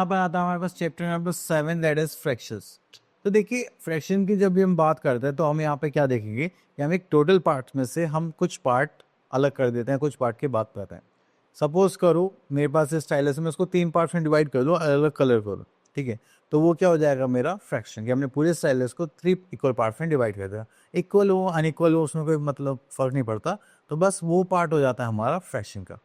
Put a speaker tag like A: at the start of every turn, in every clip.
A: यहाँ पर आता है हमारे पास chapter number 7 that is fractions. तो देखिए फ्रैक्शन की जब भी हम बात करते हैं तो हम यहाँ पे क्या देखेंगे कि हम एक टोटल पार्ट में से हम कुछ पार्ट अलग कर देते हैं, कुछ पार्ट की बात करते हैं। सपोज करो मेरे पास स्टाइलस है, मैं उसको 3 पार्ट में डिवाइड कर दूँ, अलग अलग कलर करो, ठीक है। तो वो क्या हो जाएगा मेरा फ्रैक्शन, कि हमने पूरे स्टाइलस को 3 इक्वल पार्ट में डिवाइड कर दिया। इक्वल हो अनइक्वल हो उसमें कोई मतलब फर्क नहीं पड़ता, तो बस वो पार्ट हो जाता है हमारा फ्रैक्शन का।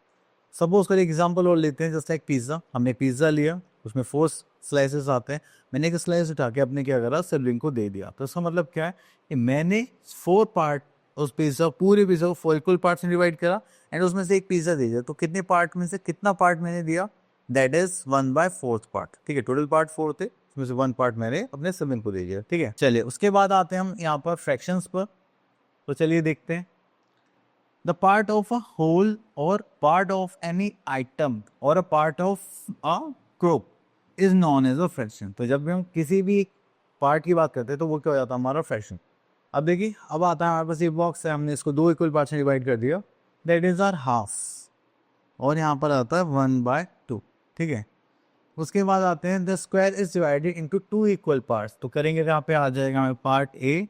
A: सपोज कर एग्जाम्पल और लेते हैं, जैसे एक पिज़्ज़ा, हमने पिज़्ज़ा लिया, उसमें 4 स्लाइसेस आते हैं, मैंने एक स्लाइस उठा के अपने क्या करा सिबलिंग को दे दिया। तो इसका मतलब क्या है कि मैंने 4 पार्ट उस पिज़्ज़ा, पूरे पिज़्ज़ा को 4 इक्वल पार्ट्स में डिवाइड करा एंड उसमें से एक पिज़्ज़ा दे दिया। तो कितने पार्ट में से कितना पार्ट मैंने दिया, दैट इज 1/4 पार्ट, ठीक है। टोटल पार्ट 4 थे, उसमें से 1 पार्ट मैंने अपने सिबलिंग को दे दिया, ठीक है। चलिए उसके बाद आते हैं हम यहाँ पर फ्रैक्शंस पर। तो चलिए देखते हैं। The part of a whole or part of any item or a part of a group is known as a fraction। तो जब भी हम किसी भी पार्ट की बात करते हैं तो वो क्या हो जाता है हमारा फ्रैक्शन। अब देखिए अब आता है हमारे पास ये बॉक्स है, हमने इसको 2 इक्वल पार्ट्स में डिवाइड कर दिया, दैट इज आर हाफ। और यहाँ पर आता है 1/2, ठीक है। उसके बाद आते हैं the square is divided into 2 equal parts. तो करेंगे यहाँ पे आ जाएगा हमें पार्ट ए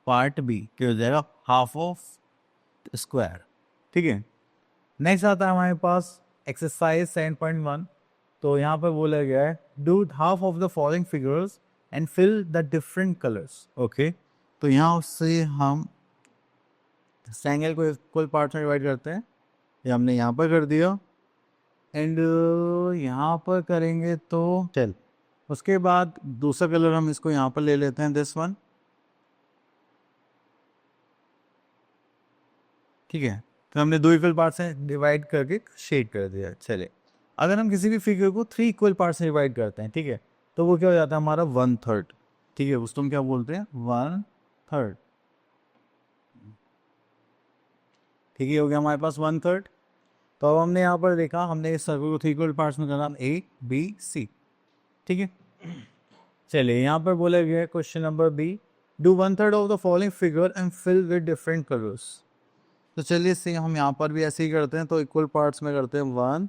A: पार्ट बी, क्या हो जाएगा हाफ ऑफ स्क्वायर, ठीक है। नेक्स्ट आता है हमारे पास एक्सरसाइज 7.1। तो यहाँ पर बोला गया है do half of the following figures and fill the different colours, okay. तो यहाँ से हम ट्रायंगल को इक्वल पार्ट्स में डिवाइड करते हैं, ये हमने यहाँ पर कर दिया एंड यहाँ पर करेंगे तो चल। उसके बाद दूसरा कलर हम इसको यहाँ पर ले लेते हैं, दिस वन, ठीक है। तो हमने 2 इक्वल पार्ट्स में डिवाइड करके शेड कर दिया। चले अगर हम किसी भी फिगर को 3 इक्वल पार्ट्स में डिवाइड करते हैं, ठीक है, तो वो क्या हो जाता है हमारा 1/3, ठीक है। उसको हम क्या बोलते हैं 1/3, ठीक है। हो गया हमारे पास 1/3। तो अब हमने यहाँ पर देखा, हमने इस सर्कल को 3 इक्वल पार्ट्स में करना ए बी सी, ठीक है। चलिए यहाँ पर बोला गया है question number B, do 1/3 of the following figure and fill with different colours. तो चलिए इससे हम यहाँ पर भी ऐसे ही करते हैं, तो इक्वल पार्ट्स में करते हैं 1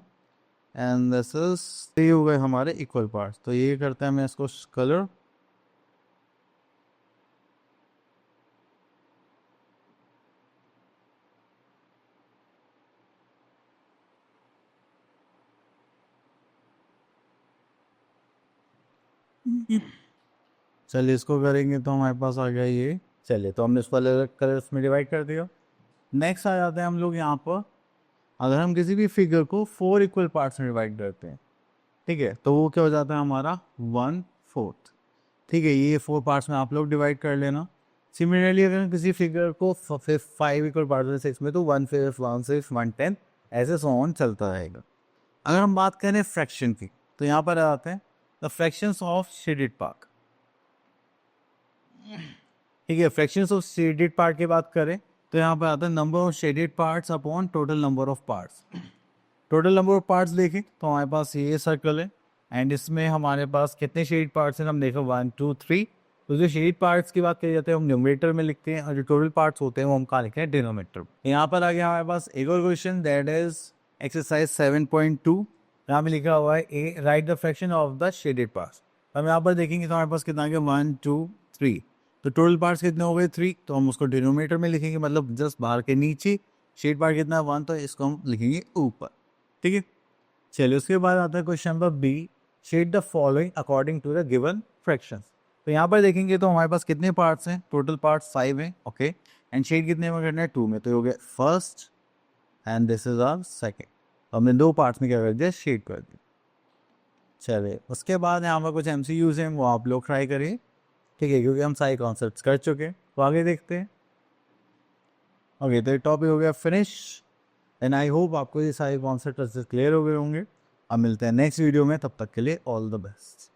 A: एंड दिस इज, ये हो गए हमारे इक्वल पार्ट्स। तो ये करते हैं मैं इसको कलर, चलिए इसको करेंगे तो हमारे पास आ गया ये। चलिए तो हमने इसको अलग अलग कलर्स में डिवाइड कर दिया। नेक्स्ट आ जाते हैं हम लोग यहाँ पर, अगर हम किसी भी फिगर को 4 इक्वल पार्ट्स में डिवाइड करते हैं, ठीक है, तो वो क्या हो जाता है हमारा 1/4, ठीक है। ये 4 पार्ट्स में आप लोग डिवाइड कर लेना। सिमिलरली अगर हम किसी फिगर को 5 इक्वल पार्ट्स में 6 में, तो 1/5 1/6 1/10 ऐसे सो ऑन चलता रहेगा। अगर हम बात करें फ्रैक्शन की, तो यहाँ पर आते हैं the fractions of shaded part, ठीक है। फ्रैक्शंस ऑफ शेडेड पार्ट की बात करें तो यहाँ पर आता है number of shaded parts upon total number of parts. Total number of parts देखें तो हमारे पास ये सर्कल है एंड इसमें हमारे पास कितने शेड पार्ट्स हैं, हम देखो 1 2 3। तो जो शेड पार्ट्स की बात करी जाती है हम न्यूमरेटर में लिखते हैं, और जो टोटल पार्ट्स होते हैं वो हम कहाँ लिखते हैं, डिनोमिनेटर। यहाँ पर आ गया हमारे पास एक और क्वेश्चन, दैट इज एक्सरसाइज 7.2। यहाँ पे लिखा हुआ है a write the fraction of the shaded parts. हम यहाँ पर देखेंगे तो हमारे पास कितना आ गया 1 2 3। तो टोटल पार्ट्स कितने हो गए 3, तो हम उसको डिनोमिनेटर में लिखेंगे, मतलब जस्ट बाहर के नीचे। शेड पार्ट कितना है 1, तो इसको हम लिखेंगे ऊपर, ठीक है। चलिए उसके बाद आता है question number B, shade the following according to the given fractions. तो यहाँ पर देखेंगे तो हमारे पास कितने पार्ट्स हैं, टोटल पार्ट्स 5 हैं, ओके। एंड शेड कितने में करना है 2 में, तो ये हो गया first and this is our second. तो हमने 2 पार्ट्स में क्या कर दिया, शेड कर दिया। चलिए उसके बाद यहाँ पर कुछ MCQs हैं, वो आप लोग ट्राई करिए, ठीक है, क्योंकि हम सारे कॉन्सेप्ट्स कर चुके हैं। तो आगे देखते हैं। ओके तो ये टॉपिक हो गया फिनिश एंड आई होप आपको ये सारे कॉन्सेप्ट क्लियर हो गए होंगे। अब मिलते हैं नेक्स्ट वीडियो में, तब तक के लिए ऑल द बेस्ट।